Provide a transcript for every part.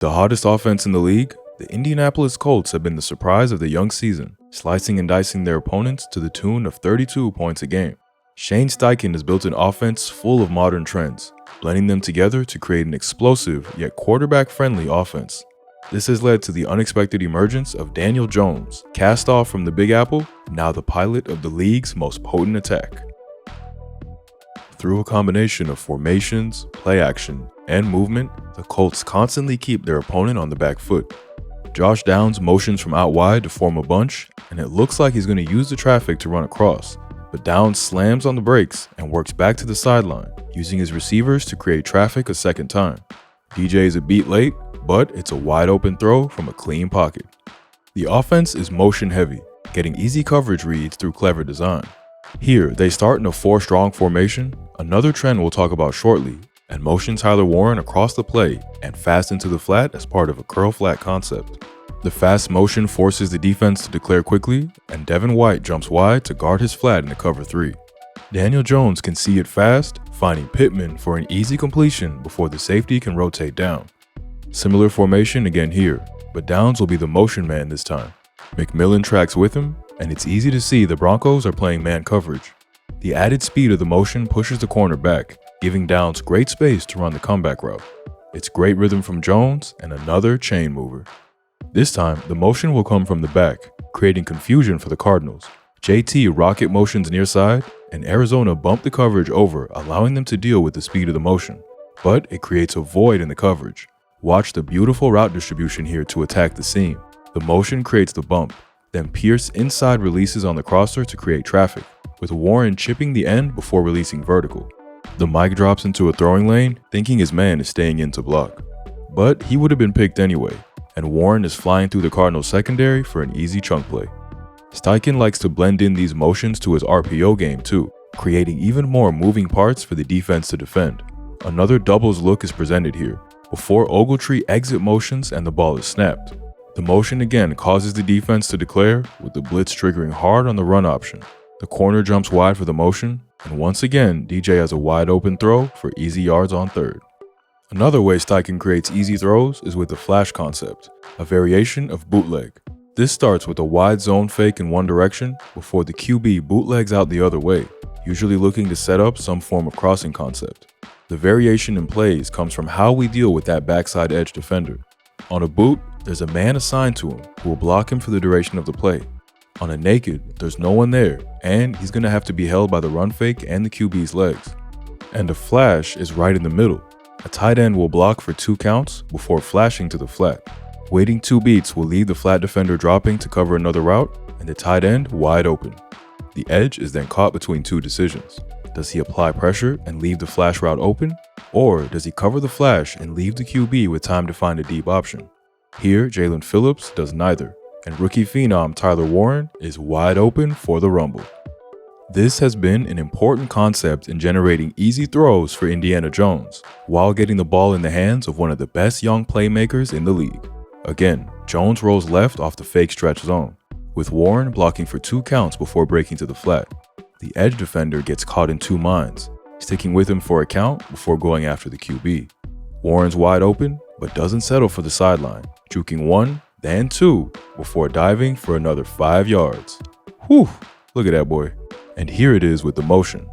The hottest offense in the league, the Indianapolis Colts have been the surprise of the young season, slicing and dicing their opponents to the tune of 32 points a game. Shane Steichen has built an offense full of modern trends, blending them together to create an explosive yet quarterback-friendly offense. This has led to the unexpected emergence of Daniel Jones, cast off from the Big Apple, now the pilot of the league's most potent attack. Through a combination of formations, play action, and movement, the Colts constantly keep their opponent on the back foot. Josh Downs motions from out wide to form a bunch, and it looks like he's going to use the traffic to run across, but Downs slams on the brakes and works back to the sideline, using his receivers to create traffic a second time. DJ is a beat late, but it's a wide open throw from a clean pocket. The offense is motion heavy, getting easy coverage reads through clever design. Here, they start in a 4-strong formation, another trend we'll talk about shortly, and motion Tyler Warren across the play and fast into the flat as part of a curl flat concept. The fast motion forces the defense to declare quickly, and Devin White jumps wide to guard his flat in the cover 3. Daniel Jones can see it fast, finding Pittman for an easy completion before the safety can rotate down. Similar formation again here, but Downs will be the motion man this time. McMillan tracks with him, and it's easy to see the Broncos are playing man coverage. The added speed of the motion pushes the corner back, giving Downs great space to run the comeback route. It's great rhythm from Jones and another chain mover. This time, the motion will come from the back, creating confusion for the Cardinals. JT rocket motions near side, and Arizona bump the coverage over, allowing them to deal with the speed of the motion. But it creates a void in the coverage. Watch the beautiful route distribution here to attack the seam. The motion creates the bump, then Pierce inside releases on the crosser to create traffic, with Warren chipping the end before releasing vertical. The mic drops into a throwing lane, thinking his man is staying in to block. But he would have been picked anyway, and Warren is flying through the Cardinals secondary for an easy chunk play. Steichen likes to blend in these motions to his RPO game too, creating even more moving parts for the defense to defend. Another doubles look is presented here, before Ogletree exit motions and the ball is snapped. The motion again causes the defense to declare, with the blitz triggering hard on the run option. The corner jumps wide for the motion, and once again, DJ has a wide open throw for easy yards on third. Another way Steichen creates easy throws is with the flash concept, a variation of bootleg. This starts with a wide zone fake in one direction before the QB bootlegs out the other way, usually looking to set up some form of crossing concept. The variation in plays comes from how we deal with that backside edge defender. On a boot, there's a man assigned to him who will block him for the duration of the play. On a naked, there's no one there, and he's going to have to be held by the run fake and the QB's legs. And a flash is right in the middle. A tight end will block for 2 counts before flashing to the flat. Waiting 2 beats will leave the flat defender dropping to cover another route, and the tight end wide open. The edge is then caught between 2 decisions. Does he apply pressure and leave the flash route open? Or does he cover the flash and leave the QB with time to find a deep option? Here, Jalen Phillips does neither, and rookie phenom Tyler Warren is wide open for the rumble. This has been an important concept in generating easy throws for Indiana Jones, while getting the ball in the hands of one of the best young playmakers in the league. Again, Jones rolls left off the fake stretch zone, with Warren blocking for 2 counts before breaking to the flat. The edge defender gets caught in 2 minds, sticking with him for a count before going after the QB. Warren's wide open, but doesn't settle for the sideline, juking 1, then 2, before diving for another 5 yards. Whew, look at that boy. And here it is with the motion.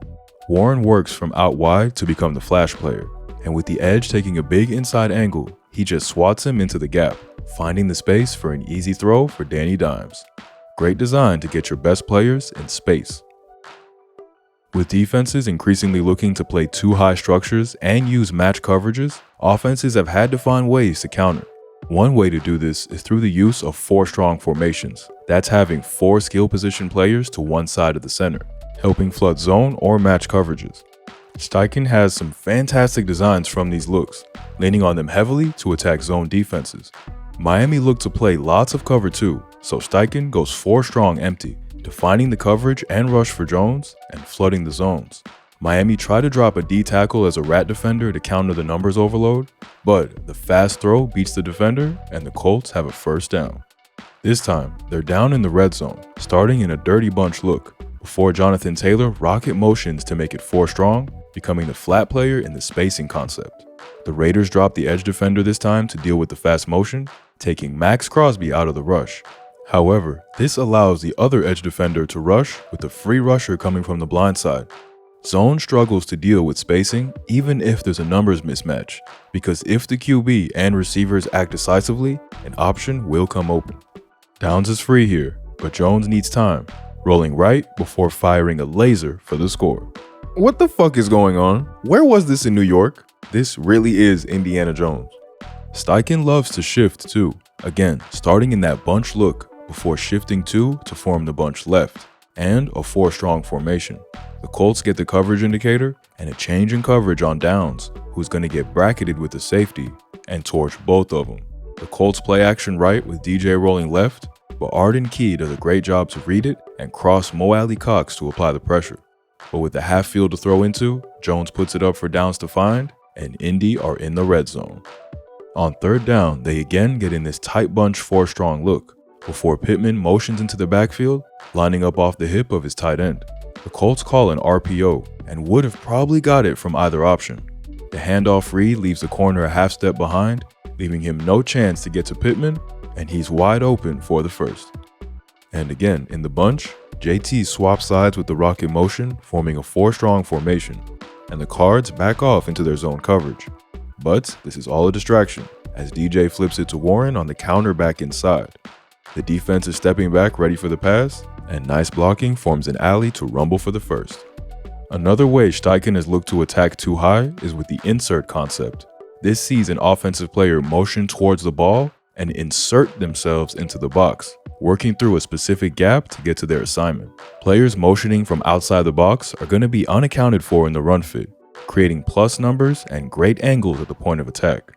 Warren works from out wide to become the flash player, and with the edge taking a big inside angle, he just swats him into the gap, finding the space for an easy throw for Danny Dimes. Great design to get your best players in space. With defenses increasingly looking to play 2 high structures and use match coverages, offenses have had to find ways to counter. One way to do this is through the use of 4-strong formations. That's having 4 skill position players to one side of the center, helping flood zone or match coverages. Steichen has some fantastic designs from these looks, leaning on them heavily to attack zone defenses. Miami looked to play lots of cover too, so Steichen goes 4-strong empty, defining the coverage and rush for Jones and flooding the zones. Miami tried to drop a D tackle as a rat defender to counter the numbers overload, but the fast throw beats the defender and the Colts have a first down. This time, they're down in the red zone, starting in a dirty bunch look, before Jonathan Taylor rocket motions to make it 4-strong, becoming the flat player in the spacing concept. The Raiders drop the edge defender this time to deal with the fast motion, taking Max Crosby out of the rush. However, this allows the other edge defender to rush with a free rusher coming from the blind side. Zone struggles to deal with spacing even if there's a numbers mismatch, because if the QB and receivers act decisively, an option will come open. Downs is free here, but Jones needs time, rolling right before firing a laser for the score. What the fuck is going on? Where was this in New York? This really is Indiana Jones. Steichen loves to shift too, again starting in that bunch look before shifting two to form the bunch left, and a 4-strong formation. The Colts get the coverage indicator and a change in coverage on Downs, who's going to get bracketed with the safety and torch both of them. The Colts play action right with DJ rolling left, but Arden Key does a great job to read it and cross Mo Alley Cox to apply the pressure. But with the half field to throw into, Jones puts it up for Downs to find, and Indy are in the red zone. On third down, they again get in this tight bunch 4-strong look, before Pittman motions into the backfield, lining up off the hip of his tight end. The Colts call an RPO, and would have probably got it from either option. The handoff read leaves the corner a half step behind, leaving him no chance to get to Pittman, and he's wide open for the first. And again, in the bunch, JT swaps sides with the rocket motion, forming a 4-strong formation, and the Cards back off into their zone coverage. But this is all a distraction, as DJ flips it to Warren on the counter back inside. The defense is stepping back ready for the pass, and nice blocking forms an alley to rumble for the first. Another way Steichen has looked to attack too high is with the insert concept. This sees an offensive player motion towards the ball and insert themselves into the box, working through a specific gap to get to their assignment. Players motioning from outside the box are going to be unaccounted for in the run fit, creating plus numbers and great angles at the point of attack.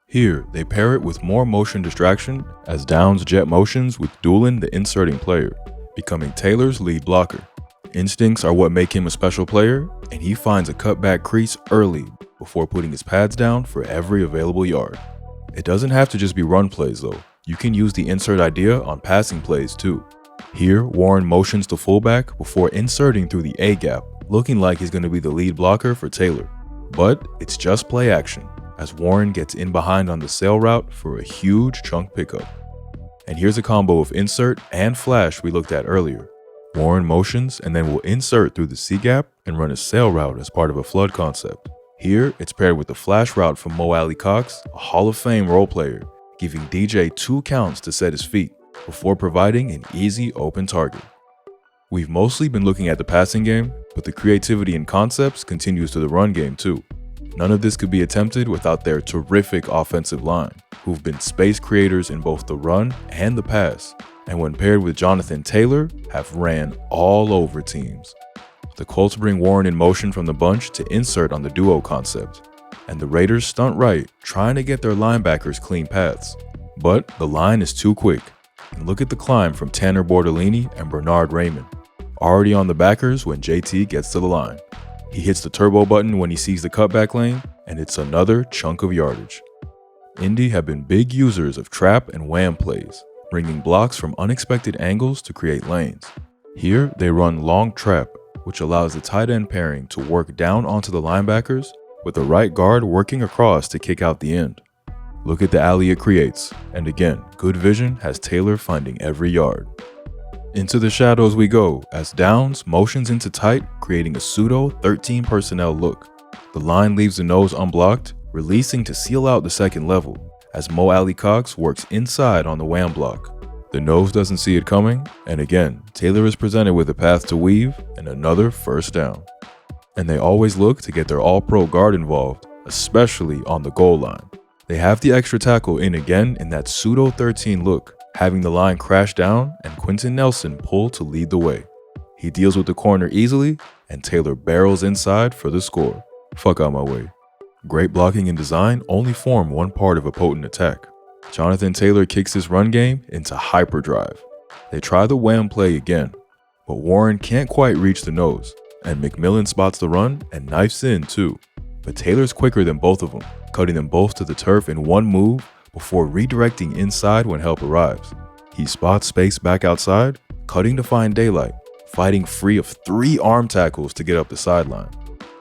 Here, they pair it with more motion distraction as Downs jet motions with Doolin the inserting player, becoming Taylor's lead blocker. Instincts are what make him a special player, and he finds a cutback crease early before putting his pads down for every available yard. It doesn't have to just be run plays though. You can use the insert idea on passing plays too. Here, Warren motions to fullback before inserting through the A gap, looking like he's going to be the lead blocker for Taylor. But it's just play action, as Warren gets in behind on the sail route for a huge chunk pickup. And here's a combo of insert and flash we looked at earlier. Warren motions and then will insert through the C gap and run a sail route as part of a flood concept. Here, it's paired with the flash route from Mo Alley Cox, a Hall of Fame role player, giving DJ 2 counts to set his feet before providing an easy open target. We've mostly been looking at the passing game, but the creativity and concepts continues to the run game too. None of this could be attempted without their terrific offensive line, who've been space creators in both the run and the pass, and when paired with Jonathan Taylor, have ran all over teams. The Colts bring Warren in motion from the bunch to insert on the duo concept, and the Raiders stunt right, trying to get their linebackers clean paths. But the line is too quick, and look at the climb from Tanner Bortolini and Bernard Raymond, already on the backers when JT gets to the line. He hits the turbo button when he sees the cutback lane, and it's another chunk of yardage. Indy have been big users of trap and wham plays, bringing blocks from unexpected angles to create lanes. Here, they run long trap, which allows the tight end pairing to work down onto the linebackers, with the right guard working across to kick out the end. Look at the alley it creates, and again, good vision has Taylor finding every yard. Into the shadows we go as Downs motions into tight, creating a pseudo 13 personnel look. The line leaves the nose unblocked, releasing to seal out the second level, as Mo Alley Cox works inside on the wham block. The nose doesn't see it coming, and again, Taylor is presented with a path to weave and another first down. And they always look to get their all-pro guard involved, especially on the goal line. They have the extra tackle in again in that pseudo 13 look, having the line crash down and Quentin Nelson pull to lead the way. He deals with the corner easily, and Taylor barrels inside for the score. Fuck out my way. Great blocking and design only form one part of a potent attack. Jonathan Taylor kicks his run game into hyperdrive. They try the wham play again, but Warren can't quite reach the nose, and McMillan spots the run and knifes in too. But Taylor's quicker than both of them, cutting them both to the turf in one move before redirecting inside when help arrives. He spots space back outside, cutting to find daylight, fighting free of 3 arm tackles to get up the sideline.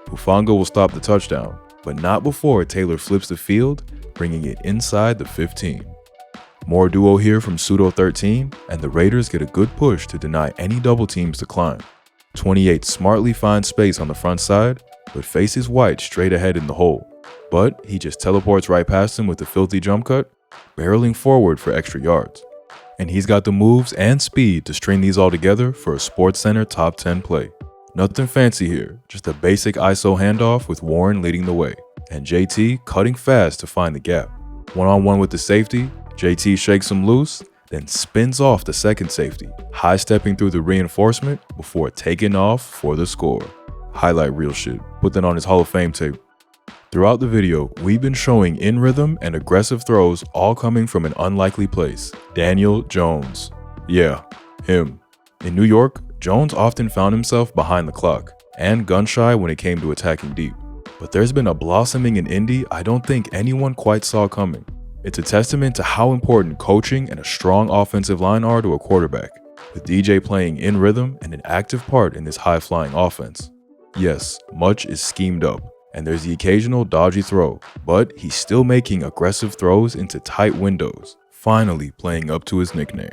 Hufanga will stop the touchdown, but not before Taylor flips the field, bringing it inside the 15. More duo here from Pseudo13, and the Raiders get a good push to deny any double teams to climb. 28 smartly finds space on the front side, but faces White straight ahead in the hole. But he just teleports right past him with a filthy jump cut, barreling forward for extra yards. And he's got the moves and speed to string these all together for a SportsCenter top 10 play. Nothing fancy here, just a basic ISO handoff with Warren leading the way, and JT cutting fast to find the gap. One-on-one with the safety, JT shakes him loose, then spins off the second safety, high-stepping through the reinforcement before taking off for the score. Highlight reel shit. Put that on his Hall of Fame tape. Throughout the video, we've been showing in rhythm and aggressive throws all coming from an unlikely place. Daniel Jones. Yeah, him. In New York, Jones often found himself behind the clock and gun-shy when it came to attacking deep. But there's been a blossoming in Indy I don't think anyone quite saw coming. It's a testament to how important coaching and a strong offensive line are to a quarterback, with DJ playing in rhythm and an active part in this high-flying offense. Yes, much is schemed up, and there's the occasional dodgy throw, but he's still making aggressive throws into tight windows, finally playing up to his nickname.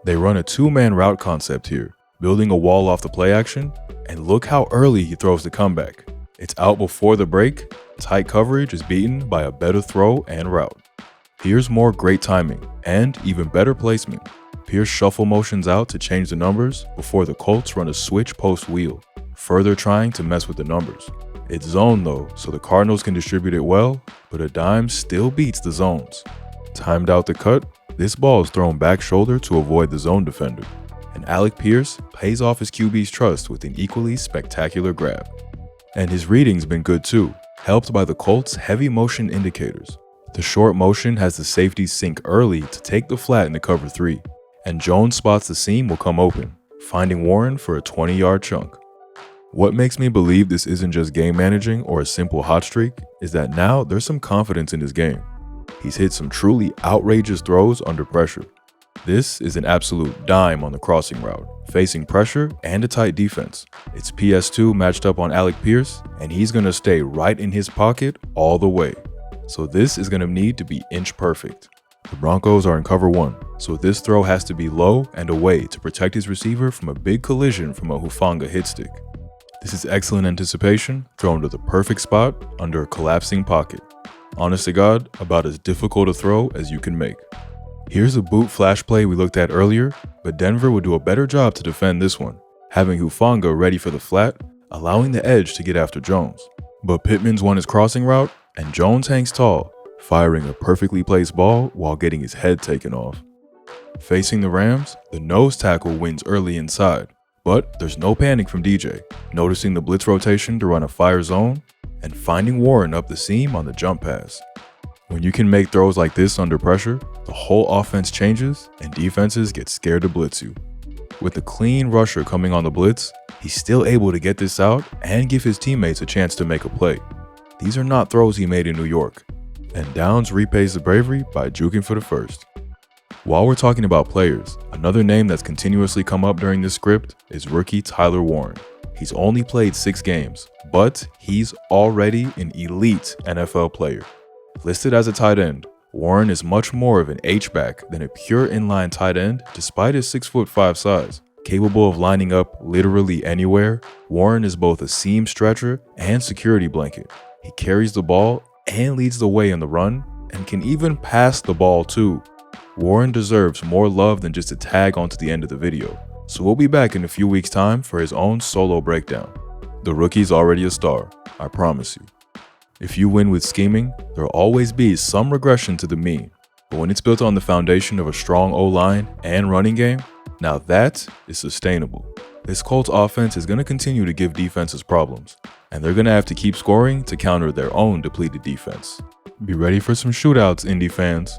They run a two-man route concept here, building a wall off the play action, and look how early he throws the comeback. It's out before the break, tight coverage is beaten by a better throw and route. Here's more great timing, and even better placement. Pierce shuffle motions out to change the numbers before the Colts run a switch post wheel, further trying to mess with the numbers. It's zone though, so the Cardinals can distribute it well, but a dime still beats the zones. Timed out the cut, this ball is thrown back shoulder to avoid the zone defender, and Alec Pierce pays off his QB's trust with an equally spectacular grab. And his reading's been good too, helped by the Colts' heavy motion indicators. The short motion has the safeties sink early to take the flat in the cover 3, and Jones spots the seam will come open, finding Warren for a 20-yard chunk. What makes me believe this isn't just game managing or a simple hot streak is that now there's some confidence in his game. He's hit some truly outrageous throws under pressure. This is an absolute dime on the crossing route, facing pressure and a tight defense. It's PS2 matched up on Alec Pierce, and he's going to stay right in his pocket all the way. So this is going to need to be inch perfect. The Broncos are in cover 1, so this throw has to be low and away to protect his receiver from a big collision from a Hufanga hit stick. This is excellent anticipation, thrown to the perfect spot under a collapsing pocket. Honest to God, about as difficult a throw as you can make. Here's a boot flash play we looked at earlier, but Denver would do a better job to defend this one, having Hufanga ready for the flat, allowing the edge to get after Jones. But Pittman's won his crossing route, and Jones hangs tall, firing a perfectly placed ball while getting his head taken off. Facing the Rams, the nose tackle wins early inside, but there's no panic from DJ, noticing the blitz rotation to run a fire zone, and finding Warren up the seam on the jump pass. When you can make throws like this under pressure, the whole offense changes and defenses get scared to blitz you. With the clean rusher coming on the blitz, he's still able to get this out and give his teammates a chance to make a play. These are not throws he made in New York, and Downs repays the bravery by juking for the first. While we're talking about players, another name that's continuously come up during this script is rookie Tyler Warren. He's only played 6 games, but he's already an elite NFL player. Listed as a tight end, Warren is much more of an H-back than a pure inline tight end despite his 6'5" size. Capable of lining up literally anywhere, Warren is both a seam stretcher and security blanket. He carries the ball and leads the way in the run, and can even pass the ball too. Warren deserves more love than just a tag onto the end of the video, so we'll be back in a few weeks' time for his own solo breakdown. The rookie's already a star, I promise you. If you win with scheming, there'll always be some regression to the mean, but when it's built on the foundation of a strong O-line and running game, now that is sustainable. This Colts offense is going to continue to give defenses problems, and they're going to have to keep scoring to counter their own depleted defense. Be ready for some shootouts, Indy fans.